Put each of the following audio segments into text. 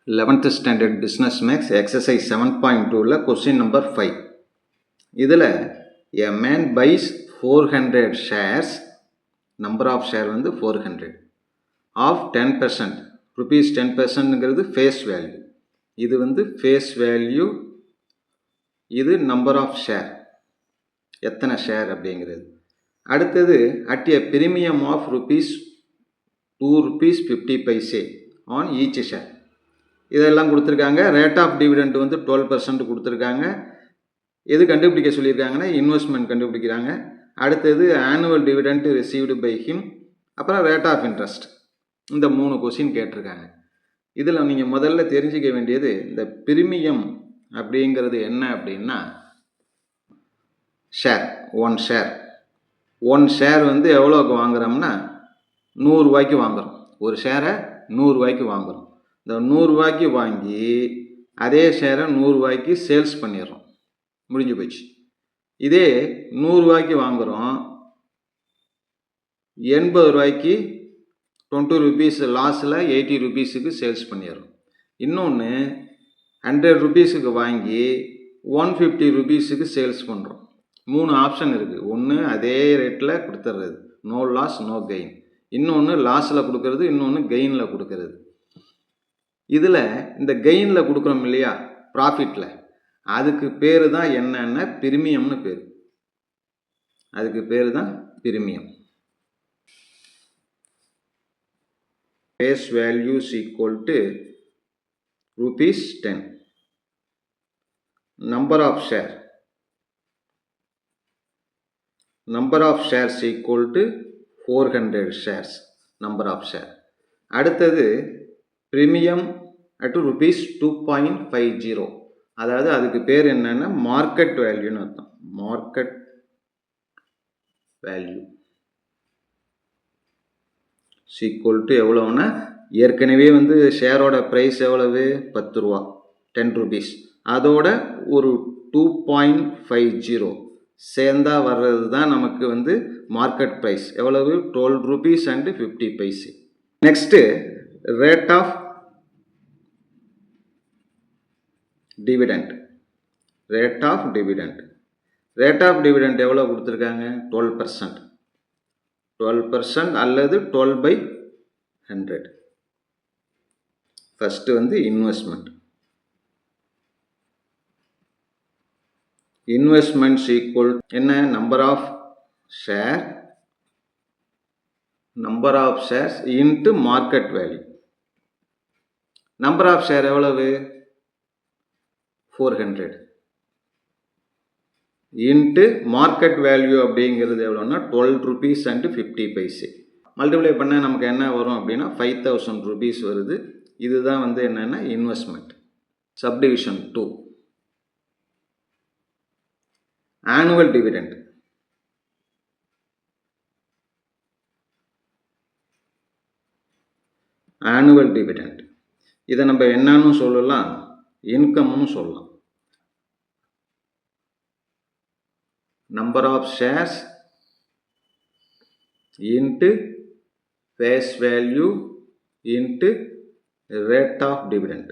11th standard business max exercise 7.2 question number 5. இதில் a man buys 400 shares, number of share வந்து 400 of 10%, rupees 10% face value. இது வந்து face value, இது number of share, எத்தனை share அப்படிங்கிறது. அடுத்தது at a premium of rupees 2 rupees 50 paise on each share. இதெல்லாம் கொடுத்துருக்காங்க. ரேட் ஆஃப் டிவிடெண்ட் வந்து 12% கொடுத்துருக்காங்க. எது கண்டுபிடிக்க சொல்லியிருக்காங்கன்னா இன்வெஸ்ட்மெண்ட் கண்டுபிடிக்கிறாங்க. அடுத்தது annual dividend received by him, அப்புறம் ரேட் ஆஃப் இன்ட்ரெஸ்ட். இந்த 3 கொஸ்டின் கேட்டிருக்காங்க. இதில் நீங்கள் முதல்ல தெரிஞ்சிக்க வேண்டியது இந்த பிரிமியம் அப்படிங்கிறது என்ன அப்படின்னா ஷேர், ஒன் ஷேர் வந்து எவ்வளோக்கு வாங்குகிறோம்னா 100 ரூபாய்க்கு வாங்குகிறோம். ஒரு ஷேரை 100 ரூபாய்க்கு வாங்குகிறோம். இந்த 100 ரூபாய்க்கு வாங்கி அதே ஷேரை 100 ரூபாய்க்கு சேல்ஸ் பண்ணிடுறோம், முடிஞ்சு போச்சு. இதே 100 ரூபாய்க்கு வாங்குகிறோம், 80 ரூபாய்க்கு 20 rupees லாஸில் 80 rupeesக்கு சேல்ஸ் பண்ணிடுறோம். இன்னொன்று 100 rupeesக்கு வாங்கி 150 rupeesக்கு சேல்ஸ் பண்ணுறோம். 3 ஆப்ஷன் இருக்குது. ஒன்று அதே ரேட்டில் கொடுத்துட்றது, நோ லாஸ் நோ கெயின். இன்னொன்று லாஸில் கொடுக்கறது, இன்னொன்று கெயினில் கொடுக்கறது. இதில் இந்த கெயினில் கொடுக்குறோம் இல்லையா, ப்ராஃபிட்டில், அதுக்கு பேர் தான் என்னென்ன பிரிமியம்னு பேர். அதுக்கு பேர் தான் premium. Face values equal to rupees 10. Number of shares equal to 400 shares, number of share. அடுத்தது ப்ரீமியம் அட் rupees 2.50, அதாவது அதுக்கு பேர் என்னன்னா மார்க்கெட் வேல்யூன்னு அர்த்தம். மார்க்கெட் வேல்யூ ஈக்குவல் டு எவ்வளோன்னா, ஏற்கனவே வந்து ஷேரோட ப்ரைஸ் எவ்வளவு, 10 ரூபா, 10 rupees. அதோட ஒரு 2.50 சேர்ந்தா வர்றது தான் நமக்கு வந்து மார்க்கெட் ப்ரைஸ். எவ்வளவு, 12 rupees and 50 paise. Next rate of dividend. Rate of dividend எவ்வளோ கொடுத்துருக்காங்க, 12% அல்லது 12/100. ஃபஸ்ட்டு வந்து இன்வெஸ்ட்மெண்ட்ஸ் ஈக்குவல் என்ன, number of shares into market value. Number of share எவ்வளவு, 400 இன்ட்டு மார்க்கெட் வேல்யூ அப்படிங்கிறது எவ்வளோன்னா 12 rupees and 50 paise. மல்டிப்ளை பண்ண நமக்கு என்ன வரும் அப்படின்னா 5000 rupees வருது. இதுதான் வந்து என்னென்னா இன்வெஸ்ட்மெண்ட். Subdivision 2, annual dividend. இதை நம்ம என்னன்னு சொல்லலாம், இன்கம்னு சொல்லலாம். Number of shares into face value into rate of dividend.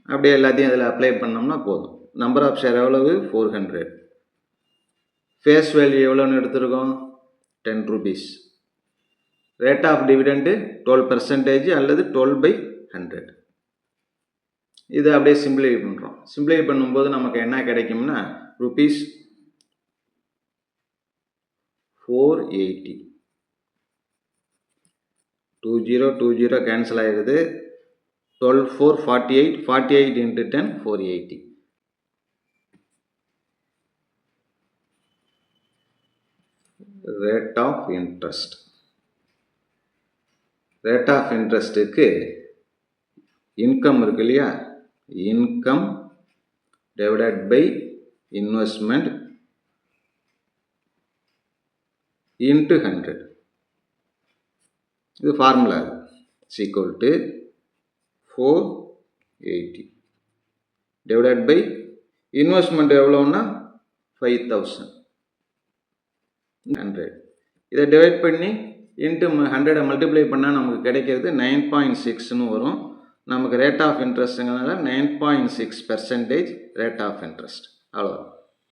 அப்படியே எல்லாத்தையும் அதில் அப்ளை பண்ணோம்னா போதும். நம்பர் ஆஃப் ஷேர் எவ்வளவு, 400. ஃபேஸ் வேல்யூ எவ்வளோன்னு எடுத்துருக்கோம், 10 rupees. ரேட் ஆஃப் டிவிடெண்ட்டு 12% அல்லது 12/100. இது அப்படியே சிம்பிளை பண்ணுறோம். சிம்பிளை பண்ணும்போது நமக்கு என்ன கிடைக்கும்னா rupees 480. 20 கேன்சல் ஆகிடுது. 12 4 48, 48 into 10 480. ரேட் ஆஃப் இன்ட்ரெஸ்ட்டுக்கு இன்கம் இருக்கு இல்லையா, income divided by investment into 100. இது formula. Equal to 480 divided by investment எவ்வளோன்னா 5000, 100. இதை டிவைட் பண்ணி இன்ட்டு 100 மல்டிப்ளை பண்ணால் நமக்கு கிடைக்கிறது 9.6ன்னு வரும். நமக்கு ரேட் ஆஃப் இன்ட்ரெஸ்ட்டுங்கிறதுனால 9.6% ரேட் ஆஃப் இன்ட்ரெஸ்ட். அவ்வளோ.